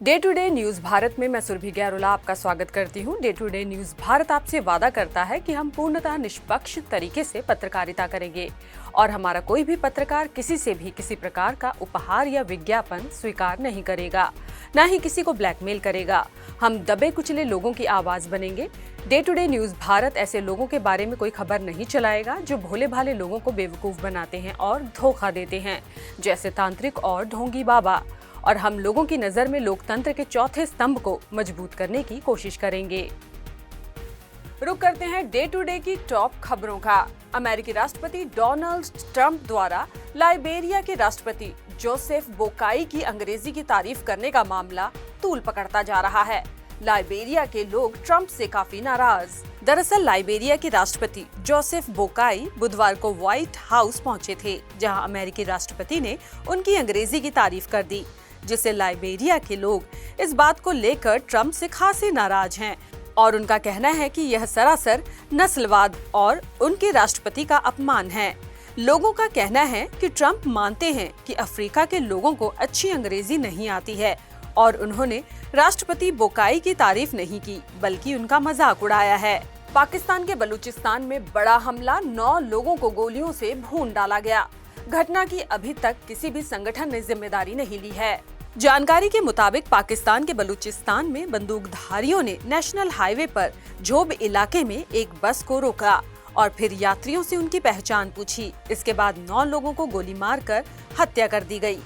Day to day news Bharat में मैं सुरभि गैरोला आपका स्वागत करती हूं। Day to day news Bharat आपसे वादा करता है कि हम पूर्णतः निष्पक्ष तरीके से पत्रकारिता करेंगे और हमारा कोई भी पत्रकार किसी से भी किसी प्रकार का उपहार या विज्ञापन स्वीकार नहीं करेगा, न ही किसी को ब्लैकमेल करेगा। हम दबे कुचले लोगों की आवाज बनेंगे। Day to day news Bharat ऐसे लोगों के बारे में कोई खबर नहीं चलाएगा जो भोले भाले लोगों को बेवकूफ बनाते हैं और धोखा देते हैं, जैसे तांत्रिक और ढोंगी बाबा। और हम लोगों की नजर में लोकतंत्र के चौथे स्तंभ को मजबूत करने की कोशिश करेंगे। रुक करते हैं डे टू डे की टॉप खबरों का। अमेरिकी राष्ट्रपति डोनाल्ड ट्रंप द्वारा लाइबेरिया के राष्ट्रपति जोसेफ बोकाई की अंग्रेजी की तारीफ करने का मामला तूल पकड़ता जा रहा है। लाइबेरिया के लोग ट्रंप से काफी नाराज। दरअसल लाइबेरिया के राष्ट्रपति जोसेफ बोकाई बुधवार को व्हाइट हाउस पहुंचे थे, जहां अमेरिकी राष्ट्रपति ने उनकी अंग्रेजी की तारीफ कर दी, जिससे लाइबेरिया के लोग इस बात को लेकर ट्रंप से खासे नाराज हैं और उनका कहना है कि यह सरासर नस्लवाद और उनके राष्ट्रपति का अपमान है। लोगों का कहना है कि ट्रंप मानते हैं कि अफ्रीका के लोगों को अच्छी अंग्रेजी नहीं आती है और उन्होंने राष्ट्रपति बोकाई की तारीफ नहीं की, बल्कि उनका मजाक उड़ाया है। पाकिस्तान के बलूचिस्तान में बड़ा हमला, 9 लोगों को गोलियों से भून डाला गया। घटना की अभी तक किसी भी संगठन ने जिम्मेदारी नहीं ली है। जानकारी के मुताबिक पाकिस्तान के बलूचिस्तान में बंदूकधारियों ने नेशनल हाईवे पर झोब इलाके में एक बस को रोका और फिर यात्रियों से उनकी पहचान पूछी। इसके बाद 9 लोगों को गोली मारकर हत्या कर दी गई।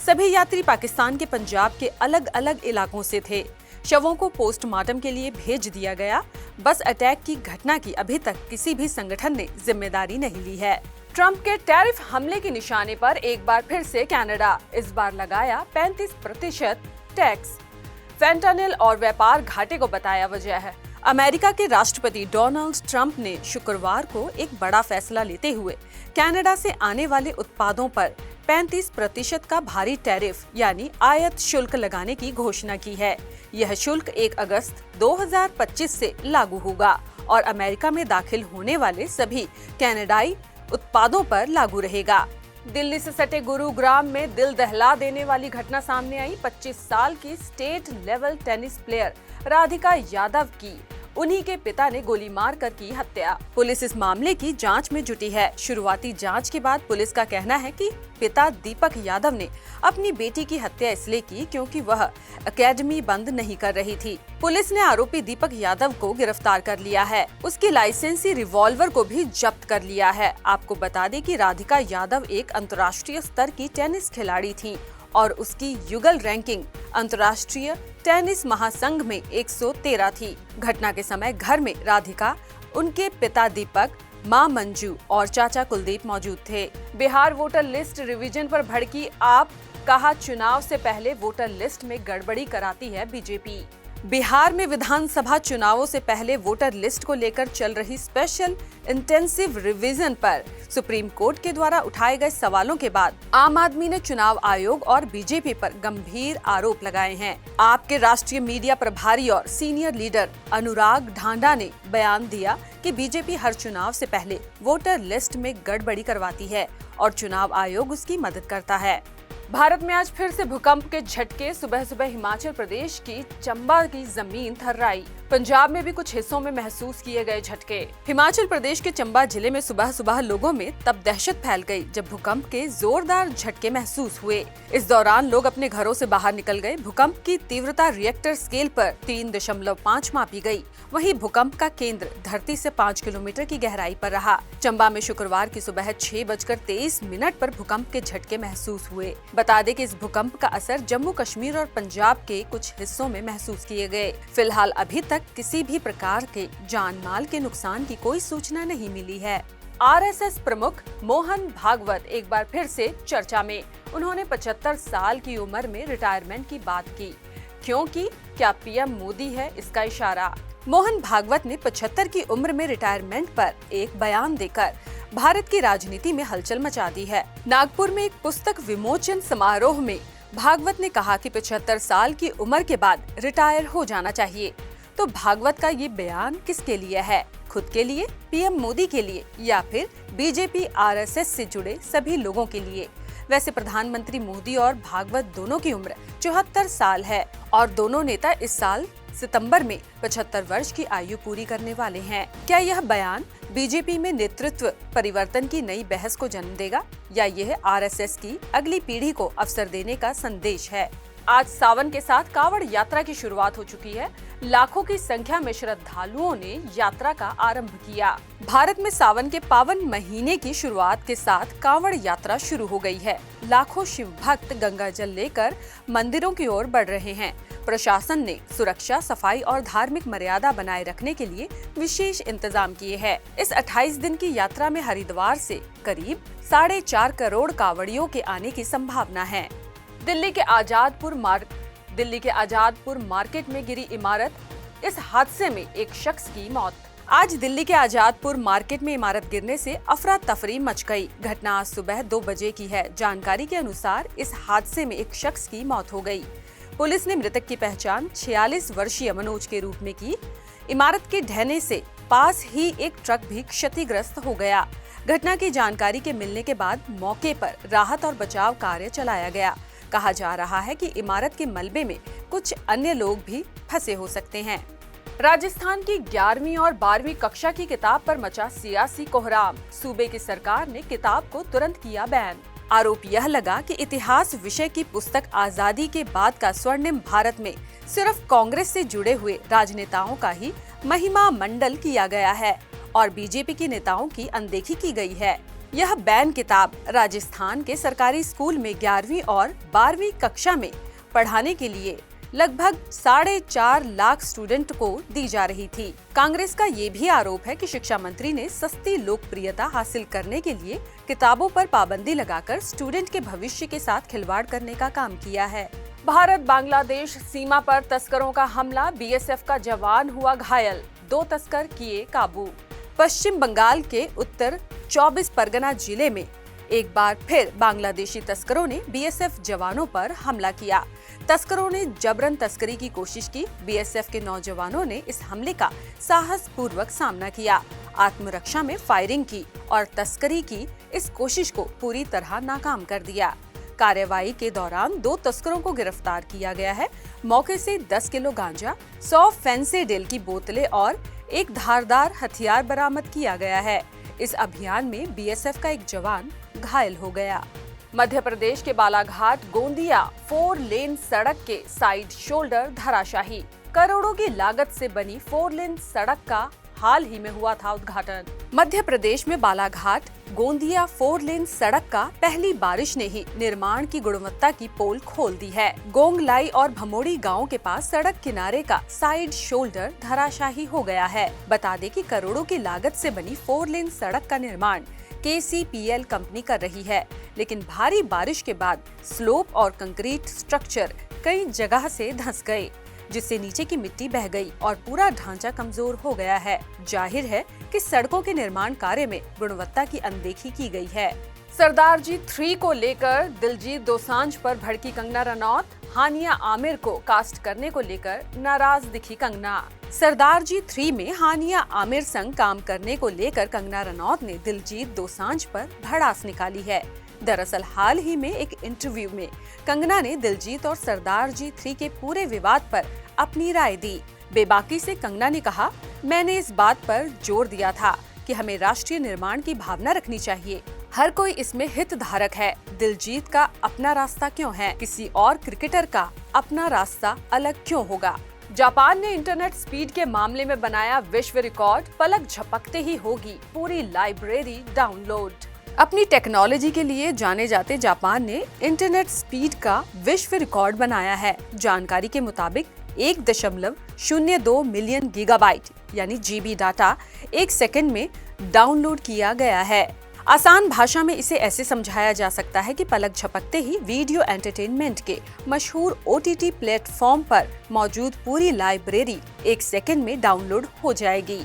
सभी यात्री पाकिस्तान के पंजाब के अलग अलग इलाकों से थे। शवों को पोस्टमार्टम के लिए भेज दिया गया। बस अटैक की घटना की अभी तक किसी भी संगठन ने जिम्मेदारी नहीं ली है। ट्रंप के टैरिफ हमले के निशाने पर एक बार फिर से कनाडा, इस बार लगाया 35% टैक्स। फेंटानिल और व्यापार घाटे को बताया वजह है। अमेरिका के राष्ट्रपति डोनाल्ड ट्रंप ने शुक्रवार को एक बड़ा फैसला लेते हुए कनाडा से आने वाले उत्पादों पर 35% का भारी टैरिफ यानी आयात शुल्क लगाने की घोषणा की है। यह शुल्क 1 अगस्त 2025 से लागू होगा और अमेरिका में दाखिल होने वाले सभी कनाडाई उत्पादों पर लागू रहेगा। दिल्ली से सटे गुरुग्राम में दिल दहला देने वाली घटना सामने आई। 25 साल की state level tennis player Radhika Yadav की उन्हीं के पिता ने गोली मारकर की हत्या। पुलिस इस मामले की जांच में जुटी है। शुरुआती जांच के बाद पुलिस का कहना है कि पिता दीपक यादव ने अपनी बेटी की हत्या इसलिए की क्योंकि वह एकेडमी बंद नहीं कर रही थी। पुलिस ने आरोपी दीपक यादव को गिरफ्तार कर लिया है। उसकी लाइसेंसी रिवॉल्वर को भी जब्त कर लिया है। आपको बता दें कि राधिका यादव एक अंतर्राष्ट्रीय स्तर की टेनिस खिलाड़ी थी और उसकी युगल रैंकिंग अंतर्राष्ट्रीय टेनिस महासंघ में 113 थी। घटना के समय घर में राधिका, उनके पिता दीपक, मां मंजू और चाचा कुलदीप मौजूद थे। बिहार वोटर लिस्ट रिवीजन पर भड़की आप, कहा चुनाव से पहले वोटर लिस्ट में गड़बड़ी कराती है बीजेपी। बिहार में विधानसभा चुनावों से पहले वोटर लिस्ट को लेकर चल रही स्पेशल इंटेंसिव रिवीजन पर सुप्रीम कोर्ट के द्वारा उठाए गए सवालों के बाद आम आदमी ने चुनाव आयोग और बीजेपी पर गंभीर आरोप लगाए हैं। आप के राष्ट्रीय मीडिया प्रभारी और सीनियर लीडर अनुराग ढांडा ने बयान दिया कि बीजेपी हर चुनाव से पहले वोटर लिस्ट में गड़बड़ी करवाती है और चुनाव आयोग उसकी मदद करता है। भारत में आज फिर से भूकंप के झटके। सुबह सुबह हिमाचल प्रदेश की चंबा की जमीन थर्राई। पंजाब में भी कुछ हिस्सों में महसूस किए गए झटके। हिमाचल प्रदेश के चंबा जिले में सुबह सुबह लोगों में तब दहशत फैल गई जब भूकंप के जोरदार झटके महसूस हुए। इस दौरान लोग अपने घरों से बाहर निकल गए। भूकंप की तीव्रता रिएक्टर स्केल पर 3.5 मापी गई। वहीं भूकंप का केंद्र धरती से 5 किलोमीटर की गहराई पर रहा। चंबा में शुक्रवार की सुबह 6:23 पर भूकंप के झटके महसूस हुए। बता दें कि इस भूकंप का असर जम्मू कश्मीर और पंजाब के कुछ हिस्सों में महसूस किए गए। फिलहाल अभी तक किसी भी प्रकार के जान माल के नुकसान की कोई सूचना नहीं मिली है। आरएसएस प्रमुख मोहन भागवत एक बार फिर से चर्चा में। उन्होंने 75 साल की उम्र में रिटायरमेंट की बात की, क्योंकि क्या पीएम मोदी है इसका इशारा। मोहन भागवत ने 75 की उम्र में रिटायरमेंट पर एक बयान देकर भारत की राजनीति में हलचल मचा दी है। नागपुर में एक पुस्तक विमोचन समारोह में भागवत ने कहा कि 75 साल की उम्र के बाद रिटायर हो जाना चाहिए। तो भागवत का ये बयान किसके लिए है? खुद के लिए, पीएम मोदी के लिए या फिर बीजेपी आरएसएस से जुड़े सभी लोगों के लिए? वैसे प्रधानमंत्री मोदी और भागवत दोनों की उम्र 74 साल है और दोनों नेता इस साल सितंबर में 75 वर्ष की आयु पूरी करने वाले हैं। क्या यह बयान बीजेपी में नेतृत्व परिवर्तन की नई बहस को जन्म देगा या यह आरएसएस की अगली पीढ़ी को अवसर देने का संदेश है? आज सावन के साथ कांवड़ यात्रा की शुरुआत हो चुकी है। लाखों की संख्या में श्रद्धालुओं ने यात्रा का आरंभ किया। भारत में सावन के पावन महीने की शुरुआत के साथ कांवड़ यात्रा शुरू हो गई है। लाखों शिव भक्त गंगा जल लेकर मंदिरों की ओर बढ़ रहे हैं। प्रशासन ने सुरक्षा, सफाई और धार्मिक मर्यादा बनाए रखने के लिए विशेष इंतजाम किए हैं। इस 28 दिन की यात्रा में हरिद्वार से करीब 4.5 करोड़ कांवड़ियों के आने की संभावना है। दिल्ली के आजादपुर मार्केट में गिरी इमारत, इस हादसे में एक शख्स की मौत। आज दिल्ली के आजादपुर मार्केट में इमारत गिरने से अफरा तफरी मच गई। घटना आज सुबह 2 बजे की है। जानकारी के अनुसार इस हादसे में एक शख्स की मौत हो गई। पुलिस ने मृतक की पहचान 46 वर्षीय मनोज के रूप में की। इमारत के ढहने से पास ही एक ट्रक भी क्षतिग्रस्त हो गया। घटना की जानकारी के मिलने के बाद मौके पर राहत और बचाव कार्य चलाया गया। कहा जा रहा है कि इमारत के मलबे में कुछ अन्य लोग भी फंसे हो सकते हैं। राजस्थान की 11वीं और 12वीं कक्षा की किताब पर मचा सियासी कोहराम। सूबे की सरकार ने किताब को तुरंत किया बैन। आरोप यह लगा कि इतिहास विषय की पुस्तक आजादी के बाद का स्वर्णिम भारत में सिर्फ कांग्रेस से जुड़े हुए राजनेताओं का ही महिमा मंडल किया गया है और बीजेपी के नेताओं की अनदेखी की गई है। यह बैन किताब राजस्थान के सरकारी स्कूल में 11वीं और 12वीं कक्षा में पढ़ाने के लिए लगभग 4.5 लाख स्टूडेंट को दी जा रही थी। कांग्रेस का ये भी आरोप है कि शिक्षा मंत्री ने सस्ती लोकप्रियता हासिल करने के लिए किताबों पर पाबंदी लगाकर स्टूडेंट के भविष्य के साथ खिलवाड़ करने का काम किया है। भारत बांग्लादेश सीमा पर तस्करों का हमला, बीएसएफ का जवान हुआ घायल, 2 तस्कर किए काबू। पश्चिम बंगाल के उत्तर 24 परगना जिले में एक बार फिर बांग्लादेशी तस्करों ने बीएसएफ जवानों पर हमला किया। तस्करों ने जबरन तस्करी की कोशिश की। बीएसएफ के नौजवानों ने इस हमले का साहस पूर्वक सामना किया, आत्मरक्षा में फायरिंग की और तस्करी की इस कोशिश को पूरी तरह नाकाम कर दिया। कार्रवाई के दौरान 2 तस्करों को गिरफ्तार किया गया है। मौके से 10 किलो गांजा, 100 फेंसिडिल की बोतलें और एक धारदार हथियार बरामद किया गया है। इस अभियान में बीएसएफ का एक जवान घायल हो गया। मध्य प्रदेश के बालाघाट गोंदिया 4 लेन सड़क के साइड शोल्डर धराशाही। करोड़ों की लागत से बनी 4 लेन सड़क का हाल ही में हुआ था उद्घाटन। मध्य प्रदेश में बालाघाट गोंदिया 4 लेन सड़क का पहली बारिश ने ही निर्माण की गुणवत्ता की पोल खोल दी है। गोंगलाई और भमोड़ी गांव के पास सड़क किनारे का साइड शोल्डर धराशाही हो गया है। बता दें कि करोड़ों की लागत से बनी 4 लेन सड़क का निर्माण KCPL कंपनी कर रही है, लेकिन भारी बारिश के बाद स्लोप और कंक्रीट स्ट्रक्चर कई जगह से धंस गए, जिससे नीचे की मिट्टी बह गई और पूरा ढांचा कमजोर हो गया है। जाहिर है कि सड़कों के निर्माण कार्य में गुणवत्ता की अनदेखी की गई है। सरदारजी 3 को लेकर दिलजीत दोसांझ पर भड़की कंगना रनौत। हानिया आमिर को कास्ट करने को लेकर नाराज दिखी कंगना। सरदारजी 3 में हानिया आमिर संग काम करने को लेकर कंगना रनौत ने दिलजीत दोसांझ पर भड़ास निकाली है। दरअसल हाल ही में एक इंटरव्यू में कंगना ने दिलजीत और सरदारजी 3 के पूरे विवाद पर अपनी राय दी। बेबाकी से कंगना ने कहा, मैंने इस बात पर जोर दिया था कि हमें राष्ट्रीय निर्माण की भावना रखनी चाहिए। हर कोई इसमें हितधारक है। दिलजीत का अपना रास्ता क्यों है? किसी और क्रिकेटर का अपना रास्ता अलग क्यों होगा? जापान ने इंटरनेट स्पीड के मामले में बनाया विश्व रिकॉर्ड। पलक झपकते ही होगी पूरी लाइब्रेरी डाउनलोड। अपनी टेक्नोलॉजी के लिए जाने जाते जापान ने इंटरनेट स्पीड का विश्व रिकॉर्ड बनाया है। जानकारी के मुताबिक 1.02 मिलियन गीगाबाइट यानी जीबी डाटा 1 सेकंड में डाउनलोड किया गया है। आसान भाषा में इसे ऐसे समझाया जा सकता है कि पलक झपकते ही वीडियो एंटरटेनमेंट के मशहूर OTT प्लेटफॉर्म पर मौजूद पूरी लाइब्रेरी 1 सेकंड में डाउनलोड हो जाएगी।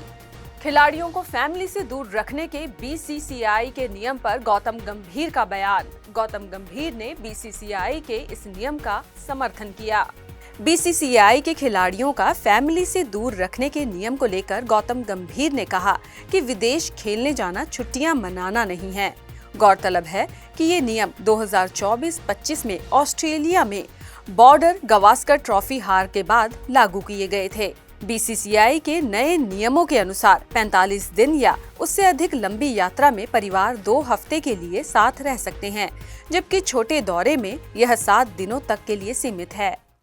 खिलाड़ियों को फैमिली से दूर रखने के BCCI के नियम पर गौतम गंभीर का बयान। गौतम गंभीर ने BCCI के इस नियम का समर्थन किया। BCCI के खिलाड़ियों का फैमिली से दूर रखने के नियम को लेकर गौतम गंभीर ने कहा कि विदेश खेलने जाना छुट्टियां मनाना नहीं है। गौरतलब है कि ये नियम 2024-25 में ऑस्ट्रेलिया में बॉर्डर गावस्कर ट्रॉफी हार के बाद लागू किए गए थे। बीसीसीआई के नए नियमों के अनुसार 45 दिन या उससे अधिक लंबी यात्रा में परिवार 2 हफ्ते के लिए साथ रह सकते हैं, जबकि छोटे दौरे में यह 7 दिनों तक के लिए सीमित है।